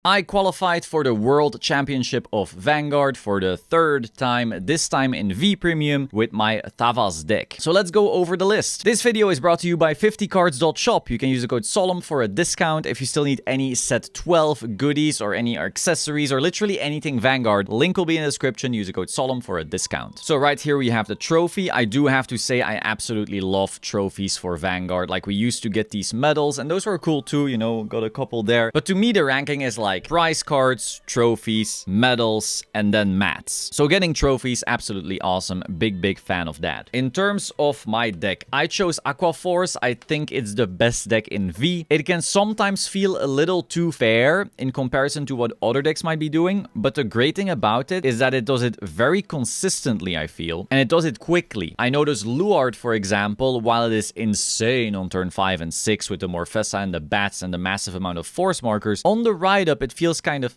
I qualified for the World Championship of Vanguard for the third time, this time in V Premium with my Thavas deck. So let's go over the list. This video is brought to you by 50cards.shop. You can use the code Solemn for a discount if you still need any set 12 goodies or any accessories or literally anything Vanguard. Link will be in the description. Use the code Solemn for a discount. So right here we have the trophy. I do have to say I absolutely love trophies for Vanguard. Like we used to get these medals and those were cool too, you know, got a couple there. But to me the ranking is like prize cards, trophies, medals, and then mats. So getting trophies, absolutely awesome. Big fan of that. In terms of my deck, I chose Aqua Force. I think it's the best deck in V. It can sometimes feel a little too fair in comparison to what other decks might be doing, but the great thing about it is that it does it very consistently, I feel, and it does it quickly. I notice Luard, for example, while it is insane on turn 5 and 6 with the Morfessa and the bats and the massive amount of force markers, on the ride-up it feels kind of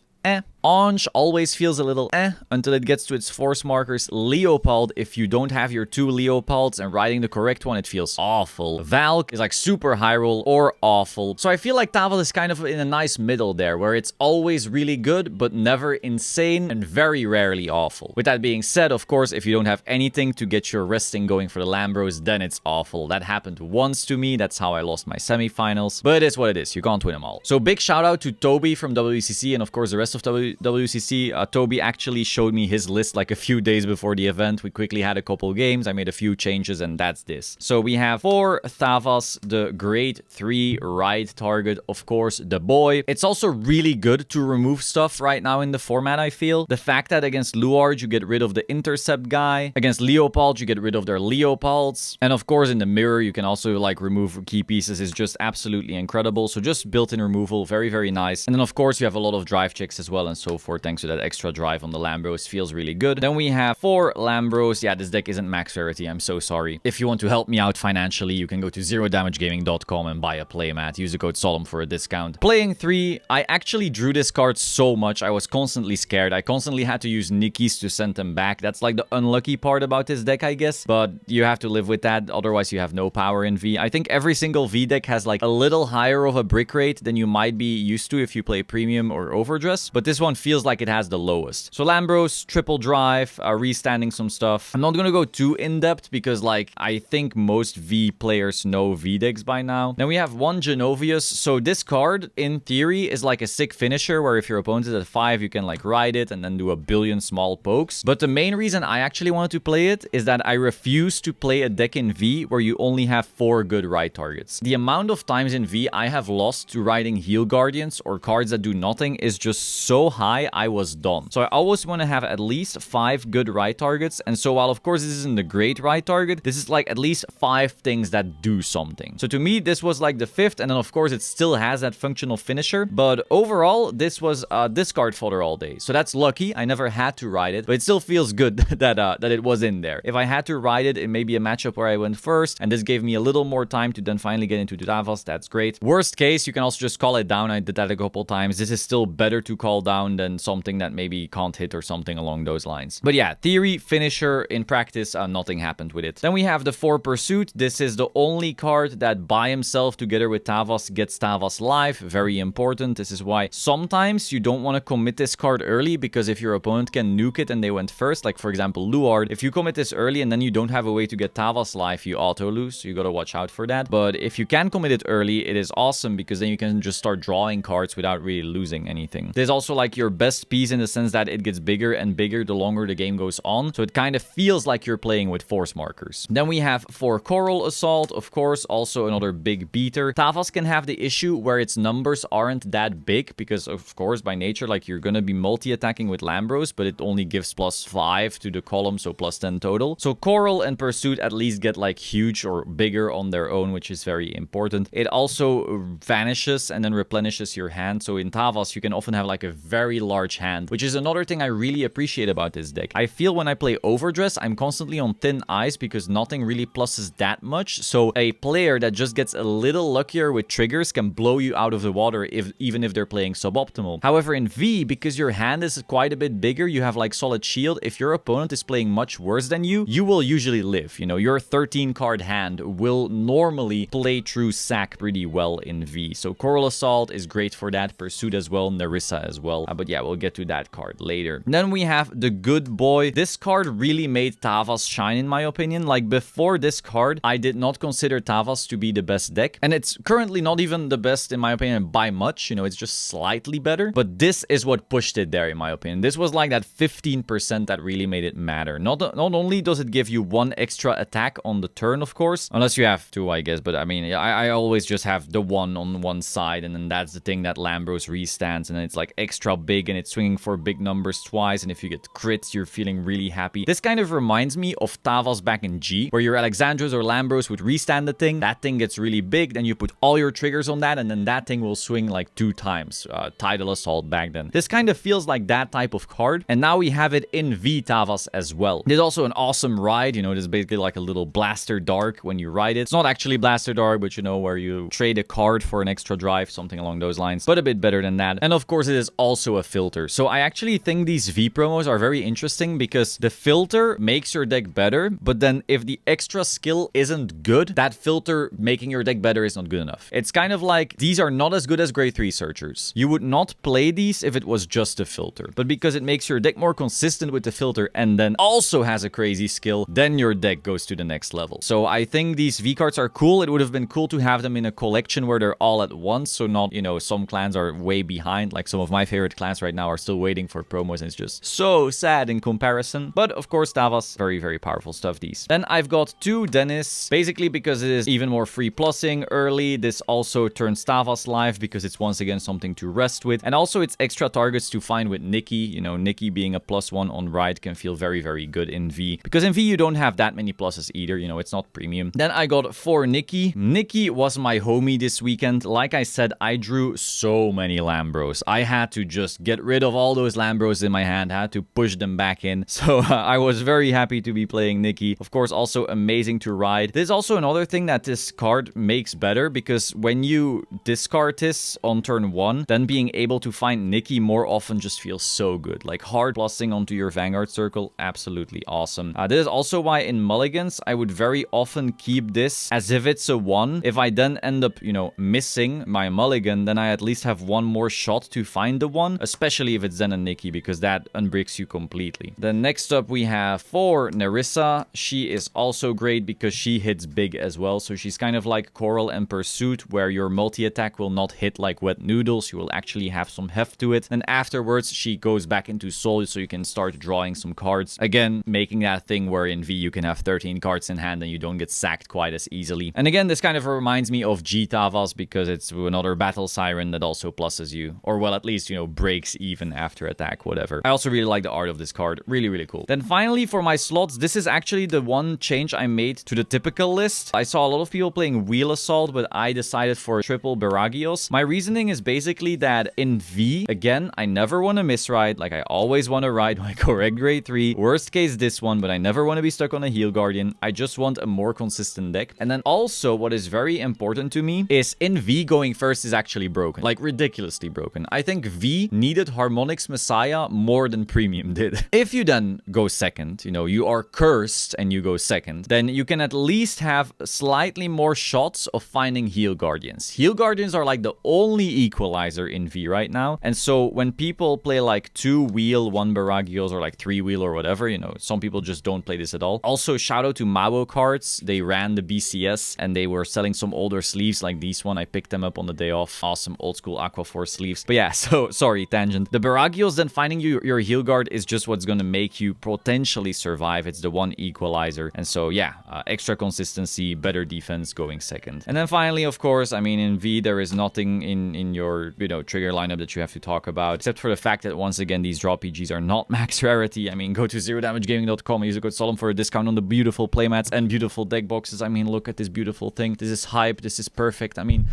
Ange always feels a little until it gets to its force markers. Leopold, if you don't have your two Leopolds and riding the correct one, it feels awful. Valk is like super high roll or awful. So I feel like Thavas is kind of in a nice middle there, where it's always really good, but never insane and very rarely awful. With that being said, of course, if you don't have anything to get your resting going for the Lambros, then it's awful. That happened once to me. That's how I lost my semifinals. But it is what it is. You can't win them all. So big shout out to Toby from WCC and of course the rest of WCC. Toby actually showed me his list like a few days before the event. We quickly had a couple games. I made a few changes and that's this. So we have 4 Thavas, the grade 3 ride target, of course, the boy. It's also really good to remove stuff right now in the format, I feel. The fact that against Luard, you get rid of the intercept guy. Against Leopold, you get rid of their Leopolds. And of course, in the mirror, you can also like remove key pieces. Is just absolutely incredible. So just built-in removal, very nice. And then of course, you have a lot of drive checks as well and so forth, thanks to that extra drive on the Lambros. Feels really good. Then we have 4 Lambros. Yeah, this deck isn't max rarity. I'm so sorry. If you want to help me out financially, you can go to zerodamagegaming.com and buy a playmat. Use the code Solemn for a discount. Playing 3, I actually drew this card so much. I was constantly scared. I constantly had to use Nikis to send them back. That's like the unlucky part about this deck, I guess. But you have to live with that. Otherwise, you have no power in V. I think every single V deck has like a little higher of a brick rate than you might be used to if you play Premium or Overdress. But this one feels like it has the lowest. So Lambros, triple drive, restanding some stuff. I'm not gonna go too in-depth because like I think most V players know V decks by now. Then we have 1 Genovius. So this card in theory is like a sick finisher where if your opponent is at 5 you can like ride it and then do a billion small pokes. But the main reason I actually wanted to play it is that I refuse to play a deck in V where you only have 4 good ride targets. The amount of times in V I have lost to riding Heal Guardians or cards that do nothing is just so high, I was done. So I always want to have at least 5 good ride targets. And so while of course this isn't the great ride target, this is like at least 5 things that do something. So to me, this was like the 5th. And then of course it still has that functional finisher. But overall, this was discard fodder all day. So that's lucky. I never had to ride it, but it still feels good that it was in there. If I had to ride it, it may be a matchup where I went first. And this gave me a little more time to then finally get into Thavas. That's great. Worst case, you can also just call it down. I did that a couple times. This is still better to call down than something that maybe can't hit or something along those lines. But yeah, theory, finisher, in practice, nothing happened with it. Then we have the 4 Pursuit. This is the only card that by himself together with Thavas gets Thavas live. Very important. This is why sometimes you don't want to commit this card early because if your opponent can nuke it and they went first, like for example Luard, if you commit this early and then you don't have a way to get Thavas live, you auto lose. So you gotta watch out for that. But if you can commit it early, it is awesome because then you can just start drawing cards without really losing anything. There's also like your best piece in the sense that it gets bigger and bigger the longer the game goes on. So it kind of feels like you're playing with force markers. Then we have 4 Coral Assault, of course, also another big beater. Thavas can have the issue where its numbers aren't that big because of course by nature like you're gonna be multi-attacking with Lambros, but it only gives +5 to the column, so +10 total. So Coral and Pursuit at least get like huge or bigger on their own, which is very important. It also vanishes and then replenishes your hand. So in Thavas you can often have like a very large hand, which is another thing I really appreciate about this deck. I feel when I play Overdress, I'm constantly on thin ice because nothing really pluses that much. So a player that just gets a little luckier with triggers can blow you out of the water even if they're playing suboptimal. However, in V, because your hand is quite a bit bigger, you have like solid shield. If your opponent is playing much worse than you, you will usually live. You know, your 13 card hand will normally play through sack pretty well in V. So Coral Assault is great for that, Pursuit as well, Nerissa as well. But yeah, we'll get to that card later. Then we have the Good Boy. This card really made Thavas shine in my opinion. Like before this card, I did not consider Thavas to be the best deck. And it's currently not even the best in my opinion by much. You know, it's just slightly better. But this is what pushed it there in my opinion. This was like that 15% that really made it matter. Not only does it give you one extra attack on the turn, of course, unless you have two, I guess. But I mean, I always just have the one on one side, and then that's the thing that Lambros restands, and then it's like extra big, and it's swinging for big numbers twice, and if you get crits, you're feeling really happy. This kind of reminds me of Thavas back in G, where your Alexandros or Lambros would restand the thing, that thing gets really big, then you put all your triggers on that, and then that thing will swing like 2 times. Tidal Assault back then. This kind of feels like that type of card, and now we have it in V Thavas as well. There's also an awesome ride, you know, this is basically like a little Blaster Dark when you ride it. It's not actually Blaster Dark, but you know, where you trade a card for an extra drive, something along those lines, but a bit better than that. And of course, it is also a filter. So I actually think these V promos are very interesting because the filter makes your deck better, but then if the extra skill isn't good, that filter making your deck better is not good enough. It's kind of like these are not as good as grade 3 searchers. You would not play these if it was just a filter, but because it makes your deck more consistent with the filter and then also has a crazy skill, then your deck goes to the next level. So I think these V cards are cool. It would have been cool to have them in a collection where they're all at once, so not, you know, some clans are way behind. Like some of my favorite clans right now are still waiting for promos, and it's just so sad in comparison. But of course, Thavas, very, very powerful stuff, these. Then I've got 2 Dennis, basically because it is even more free plussing early. This also turns Thavas live because it's once again something to rest with, and also it's extra targets to find with Nikki. You know, Nikki being a +1 on ride can feel very, very good in V, because in V you don't have that many pluses either. You know, it's not premium. Then I got 4 Nikki. Nikki was my homie this weekend. Like I said, I drew so many Lambros. I had to just get rid of all those Lambros in my hand, had to push them back in. So I was very happy to be playing Nikki. Of course, also amazing to ride. There's also another thing that this card makes better, because when you discard this on turn 1, then being able to find Nikki more often just feels so good. Like hard plussing onto your Vanguard circle, absolutely awesome. This is also why in mulligans, I would very often keep this as if it's a 1. If I then end up, you know, missing my mulligan, then I at least have one more shot to find the 1, especially if it's then a Nikki, because that unbricks you completely. Then next up we have 4 Nerissa. She is also great because she hits big as well. So she's kind of like Coral and Pursuit, where your multi-attack will not hit like wet noodles. You will actually have some heft to it. And afterwards, she goes back into Soul, so you can start drawing some cards. Again, making that thing where in V you can have 13 cards in hand and you don't get sacked quite as easily. And again, this kind of reminds me of G Thavas because it's another Battle Siren that also pluses you. Or well, at least, you know, breaks even after attack, whatever. I also really like the art of this card. Really, really cool. Then finally, for my slots, this is actually the one change I made to the typical list. I saw a lot of people playing Wheel Assault, but I decided for triple Baragios. My reasoning is basically that in V, again, I never want to misride. Like, I always want to ride my correct grade 3. Worst case, this one, but I never want to be stuck on a Heal Guardian. I just want a more consistent deck. And then also, what is very important to me is in V, going first is actually broken. Like, ridiculously broken. I think V needed Harmonix Messiah more than Premium did. If you then go second, you know, you are cursed and you go second, then you can at least have slightly more shots of finding Heal Guardians. Heal Guardians are like the only equalizer in V right now. And so when people play like 2 wheel, 1 Baragios, or like 3 wheel or whatever, you know, some people just don't play this at all. Also, shout out to Mao cards. They ran the BCS and they were selling some older sleeves like these one. I picked them up on the day off. Awesome old school Aqua Force sleeves. But yeah, so sorry, tangent. The Baragios, then finding your Heal Guard is just what's going to make you potentially survive. It's the one equalizer. And so yeah, extra consistency, better defense going second. And then finally, of course, I mean, in V, there is nothing in your, you know, trigger lineup that you have to talk about, except for the fact that once again, these draw PGs are not max rarity. I mean, go to zerodamagegaming.com and use the code Solemn for a discount on the beautiful playmats and beautiful deck boxes. I mean, look at this beautiful thing. This is hype. This is perfect. I mean,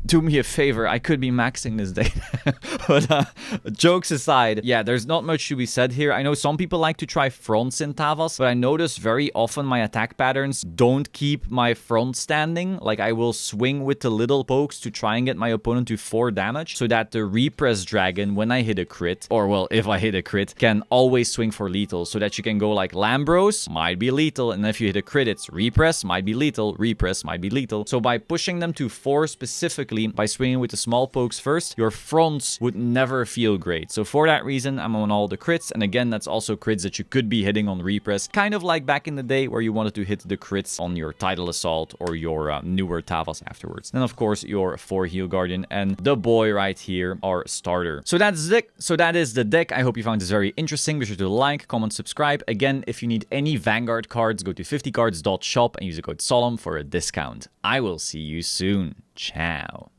do me a favor, I could be maxing this deck. But jokes aside, yeah, there's not much to be said here. I know some people like to try fronts in Thavas, but I notice very often my attack patterns don't keep my front standing. Like, I will swing with the little pokes to try and get my opponent to 4 damage, so that the repress dragon, when I hit a crit, or well, if I hit a crit, can always swing for lethal, so that you can go like Lambros, might be lethal, and if you hit a crit, it's repress, might be lethal, repress, might be lethal. So by pushing them to 4 specifically, by swinging with the small pokes first, your fronts would never feel great. So for that reason, I'm on all the crits, and again, that's also crits that you could be hitting on repress, kind of like back in the day where you wanted to hit the crits on your Tidal Assault or your newer Thavas afterwards. Then of course your 4 Heal Guardian and the boy right here, our starter. So that is the deck. I hope you found this very interesting. Be sure to like, comment, subscribe. Again, if you need any Vanguard cards, go to 50cards.shop and use the code Solemn for a discount. I will see you soon. Ciao.